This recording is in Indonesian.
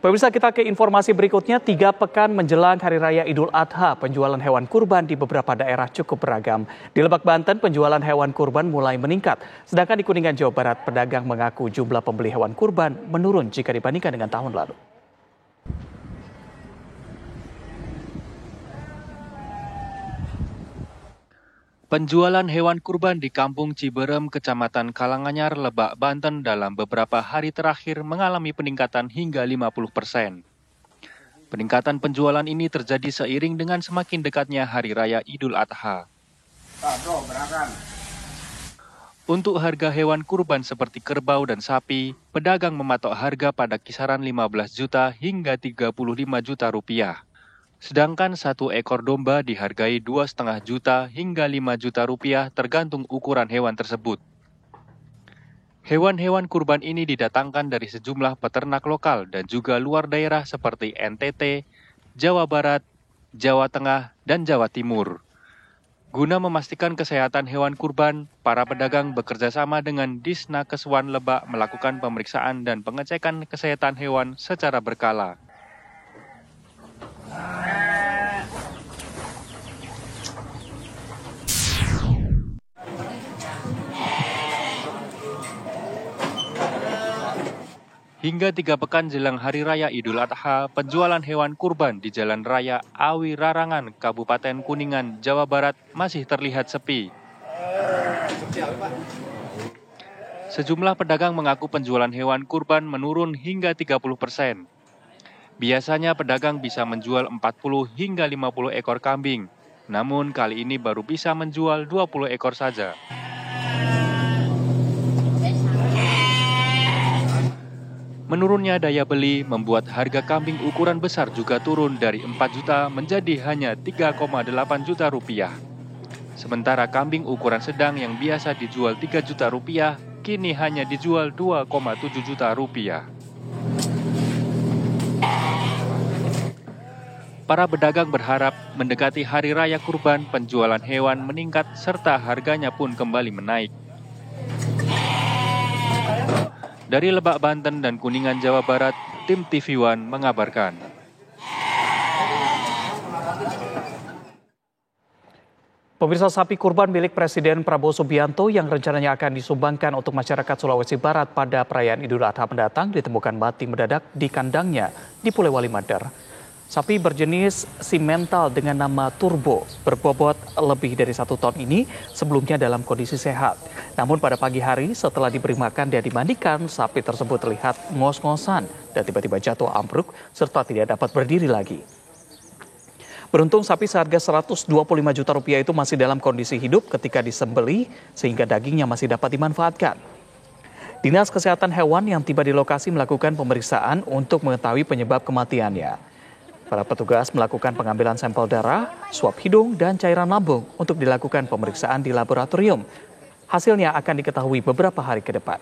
Pemirsa, kita ke informasi berikutnya. 3 pekan menjelang Hari Raya Idul Adha, penjualan hewan kurban di beberapa daerah cukup beragam. Di Lebak, Banten, penjualan hewan kurban mulai meningkat. Sedangkan di Kuningan, Jawa Barat, pedagang mengaku jumlah pembeli hewan kurban menurun jika dibandingkan dengan tahun lalu. Penjualan hewan kurban di Kampung Ciberem, Kecamatan Kalanganyar, Lebak, Banten dalam beberapa hari terakhir mengalami peningkatan hingga 50%. Peningkatan penjualan ini terjadi seiring dengan semakin dekatnya Hari Raya Idul Adha. Untuk harga hewan kurban seperti kerbau dan sapi, pedagang mematok harga pada kisaran 15 juta hingga 35 juta rupiah. Sedangkan 1 ekor domba dihargai 2,5 juta hingga 5 juta rupiah tergantung ukuran hewan tersebut. Hewan-hewan kurban ini didatangkan dari sejumlah peternak lokal dan juga luar daerah seperti NTT, Jawa Barat, Jawa Tengah, dan Jawa Timur. Guna memastikan kesehatan hewan kurban, para pedagang bekerja sama dengan Disnakeswan Lebak melakukan pemeriksaan dan pengecekan kesehatan hewan secara berkala. Hingga 3 pekan jelang Hari Raya Idul Adha, penjualan hewan kurban di Jalan Raya Awi Rarangan, Kabupaten Kuningan, Jawa Barat masih terlihat sepi. Sejumlah pedagang mengaku penjualan hewan kurban menurun hingga 30%. Biasanya pedagang bisa menjual 40 hingga 50 ekor kambing, namun kali ini baru bisa menjual 20 ekor saja. Menurunnya daya beli membuat harga kambing ukuran besar juga turun dari 4 juta menjadi hanya 3,8 juta rupiah. Sementara kambing ukuran sedang yang biasa dijual 3 juta rupiah, kini hanya dijual 2,7 juta rupiah. Para pedagang berharap mendekati Hari Raya Kurban, penjualan hewan meningkat serta harganya pun kembali menaik. Dari Lebak, Banten dan Kuningan, Jawa Barat, tim TV One mengabarkan. Pemirsa, sapi kurban milik Presiden Prabowo Subianto yang rencananya akan disumbangkan untuk masyarakat Sulawesi Barat pada perayaan Idul Adha mendatang ditemukan mati mendadak di kandangnya di Polewali Mandar. Sapi berjenis simental dengan nama Turbo berbobot lebih dari 1 ton ini sebelumnya dalam kondisi sehat. Namun pada pagi hari setelah diberi makan dan dimandikan, sapi tersebut terlihat ngos-ngosan dan tiba-tiba jatuh ambruk serta tidak dapat berdiri lagi. Beruntung sapi seharga 125 juta rupiah itu masih dalam kondisi hidup ketika disembelih sehingga dagingnya masih dapat dimanfaatkan. Dinas Kesehatan Hewan yang tiba di lokasi melakukan pemeriksaan untuk mengetahui penyebab kematiannya. Para petugas melakukan pengambilan sampel darah, swab hidung, dan cairan lambung untuk dilakukan pemeriksaan di laboratorium. Hasilnya akan diketahui beberapa hari ke depan.